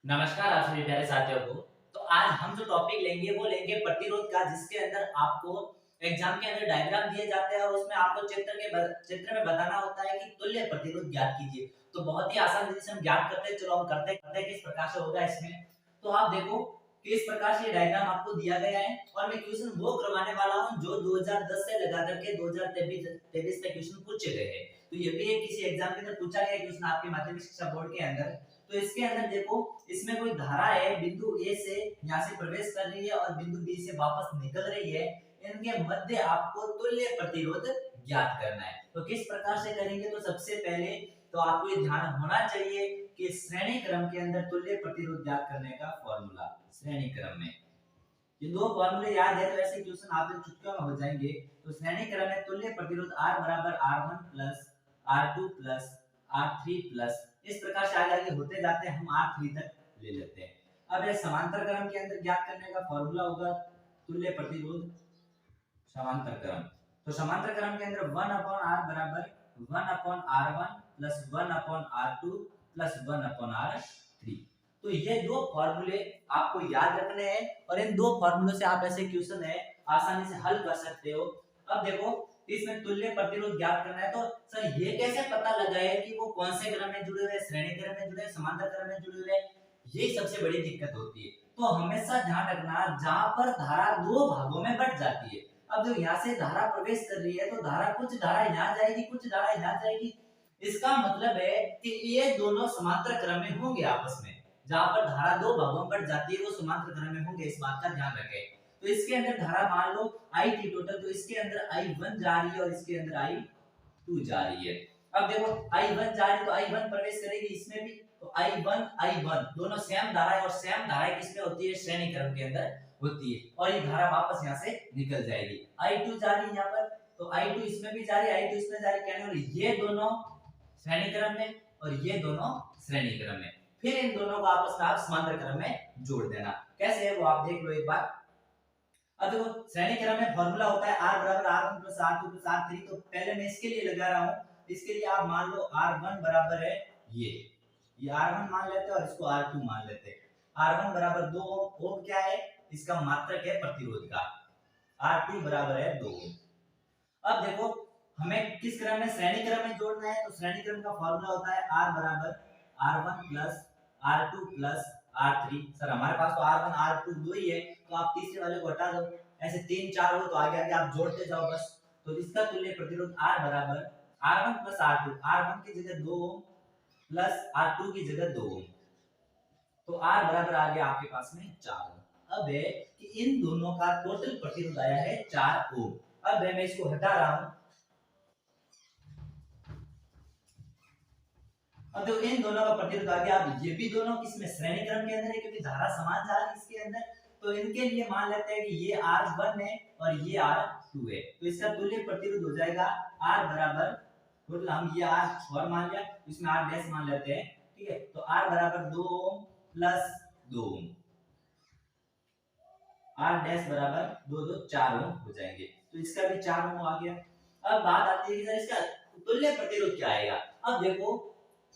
नमस्कार आप सभी प्यारे साथियों को। तो आज हम जो टॉपिक लेंगे वो लेंगे प्रतिरोध का, जिसके अंदर आपको एग्जाम के अंदर डायग्राम दिए जाते हैं और उसमें आपको चित्र में बताना होता है कि तुल्य प्रतिरोध ज्ञात कीजिए। तो बहुत ही आसान विधि से हम ज्ञात करते हैं। चलो हम करते हैं किस प्रकार से होगा इसमें। तो आप देखो कि इस प्रकार से ये डायग्राम आपको दिया गया है और मैं क्वेश्चन वो करवाने वाला हूं जो 2010 से लगा करके 2023 तक क्वेश्चन पूछे गए हैं। तो ये भी एक किसी एग्जाम के अंदर पूछा गया क्वेश्चन आपके माध्यमिक शिक्षा बोर्ड के अंदर। तो इसके अंदर देखो, इसमें कोई धारा है, बिंदु ए से यहाँ से प्रवेश कर रही है और बिंदु बी से वापस निकल रही है। इनके मध्य आपको तुल्य प्रतिरोध ज्ञात करना है। तो किस प्रकार से करेंगे, तो सबसे पहले तो आपको ये ध्यान होना चाहिए कि श्रेणी क्रम के अंदर तुल्य प्रतिरोध ज्ञात करने का फॉर्मूला श्रेणी क्रम में ये दो फॉर्मूले याद है तो ऐसे क्वेश्चन आप लोग चुटकियों में हो जाएंगे। तो श्रेणी क्रम में तुल्य प्रतिरोध R बराबर R1 plus R2 plus R3 plus इस प्रकार से आगे आगे होते जाते हैं, हम R3 तक ले लेते हैं। अब ये समांतर क्रम के अंदर ज्ञात करने का फॉर्मूला होगा तुल्य प्रतिरोध समांतर क्रम। तो समांतर क्रम के अंदर 1/R बराबर 1/R1 plus 1/R2 plus 1/R3। तो ये दो फॉर्मूले आपको याद रखने हैं और इन दो फॉर्मूलों से आप ऐसे क्वेश्चन है आसानी से हल कर सकते हो। अब देखो इसमें तुल्य प्रतिरोध ज्ञात करना है, तो सर ये कैसे पता लगाए कि वो कौन से क्रम में जुड़े हुए हैं, श्रेणी क्रम में जुड़े हैं, समांतर क्रम में जुड़े हुए हैं, ये सबसे बड़ी दिक्कत होती है। तो हमेशा ध्यान रखना जहां पर धारा दो भागों में बट जाती है। अब जो यहाँ से धारा प्रवेश कर रही है तो धारा कुछ धारा यहाँ जाएगी, कुछ धारा यहाँ जाएगी। इसका मतलब है कि ये दोनों समांतर क्रम में होंगे आपस में। जहां पर धारा दो भागों में बट जाती है वो समांतर क्रम में होंगे, इस बात का ध्यान रखें। तो इसके अंदर धारा मान लो आई थी टोटल, तो इसके अंदर I1 जा रही है और इसके अंदर I2 जा रही है। अब देखो I1 जा रही है तो I1 प्रवेश करेगी इसमें भी, तो I1 दोनों सेम धारा है और सेम धारा किसमें होती है, श्रेणी क्रम के अंदर होती है और ये धारा वापस यहाँ से निकल जाएगी। I2 जा रही है यहाँ पर, तो I2 इसमें भी जा रही है, I2 इसमें जा रही है, कहने ये दोनों श्रेणी क्रम में और ये दोनों श्रेणी क्रम में। फिर इन दोनों को आपस में आप समांतर क्रम में जोड़ देना। कैसे है वो आप देख लो एक बार। अब देखो श्रेणी क्रम में फॉर्मूला होता है R बराबर R1 plus R2 plus R3। तो पहले मैं इसके लिए लगा रहा हूं, इसके लिए आप मान लो R1 बराबर है ये R1 मान लेते हैं और इसको R2 मान लेते हैं। R1 बराबर 2 ओम, ओम क्या है, इसका मात्रक है प्रतिरोध का। R2 बराबर है 2 ओम। अब देखो हमें किस क्रम में, श्रेणी क्रम में जोड़ना है। तो श्रेणी क्रम का फॉर्मूला होता है R बराबर R1 plus R2 plus R3। Sir हमारे पास तो R1 R2 दो ही है, तो आप तीसरे वाले को हटा दो, ऐसे 3 4 हो तो आगे आगे आप जोड़ते जाओ बस। तो इसका तुल्य प्रतिरोध R बराबर R1 प्लस R2, R1 की जगह 2 ओम प्लस R2 की जगह 2 ओम, तो R बराबर आ गया आपके पास में 4 ओम। अब है कि इन दोनों का टोटल प्रतिरोध आया है 4 ओम। अब मैं इसको हटा रहा हूं। अब देखो इन दोनों का प्रतिरोध आ गया। अब ये भी दोनों किसमें, श्रेणी क्रम के अंदर है, क्योंकि धारा समान जा रही है इसके अंदर। तो इनके लिए मान लेते हैं कि ये R1 है और ये R2 है, तो इसका तुल्य प्रतिरोध हो जाएगा R बराबर, टोटल हम ये R और मान लिया, इसमें R डैश मान लेते हैं, ठीक है। तो R बराबर 2 ओम प्लस 2 ओम, R डैश बराबर 2 2 4 ओम हो जाएंगे। तो इसका भी 4 ओम आ गया। अब बात आती है कि सर इसका तुल्य प्रतिरोध क्या आएगा। अब देखो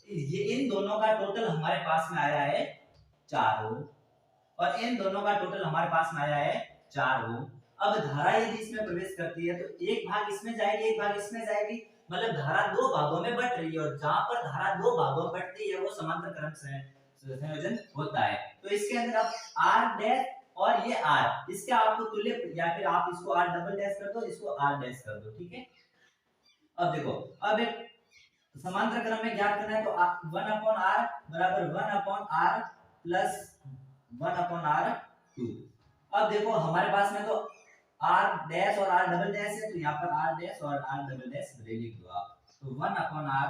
ये इन दोनों का टोटल हमारे पास में आया है 4 ओम और इन दोनों का टोटल हमारे पास में आया है 4 ओम। अब धारा यदि इसमें प्रवेश करती है तो एक भाग इसमें जाएगी, एक भाग इसमें जाएगी, मतलब धारा दो भागों में बट रही है और जहां पर धारा दो भागों में बटती है वो समांतर क्रम से संयोजन होता है। तो इसके अंदर अब R डैश और ये R, इसका आपको तुल्य, या फिर आप इसको R डबल डैश कर दो, इसको R डैश कर दो, ठीक है। अब देखो अब एक समांतर क्रम में ज्ञात करना है, तो 1/R बराबर 1/R प्लस 1/R2। अब देखो हमारे पास में तो R डैश और R डबल डैश है, तो यहाँ पर R डैश और R डबल डैश लिख दो आप। तो 1/R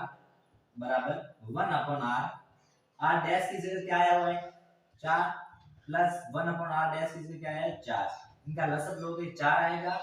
बराबर 1/R, R डैश की जगह क्या आया हुआ है 4 प्लस 1/R डैश की जगह क्या आया है 4। इनका लसअप लोगे 4 आएगा,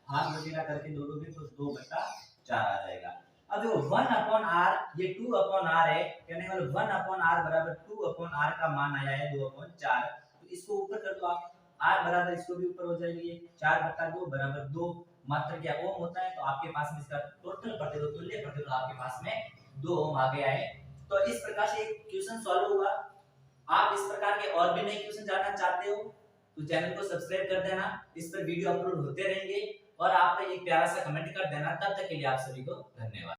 भाग वगैरह करके दोगे तो 2/4 आ जाएगा। अब देखो 1/R ये 2/R है, कहने का मतलब 1/R बराबर 2/R का मान आया है 2/4। तो इसको ऊपर कर दो आप, R बराबर इसको भी ऊपर हो जाएगी, ये 4/2 बराबर 2 मात्र क्या ओम होता है। तो आपके पास में इसका टोटल प्रतिरोध, तुल्य प्रतिरोध आपके पास में 2 ओम आ गया है। तो इस प्रकार से एक क्वेश्चन सॉल्व होगा। आप इस प्रकार के और भी नए क्वेश्चन जानना चाहते हो तो चैनल को सब्सक्राइब कर देना, इस पर वीडियो अपलोड होते रहेंगे और आप एक प्यारा सा कमेंट कर देना। तब तक के लिए आप सभी को धन्यवाद।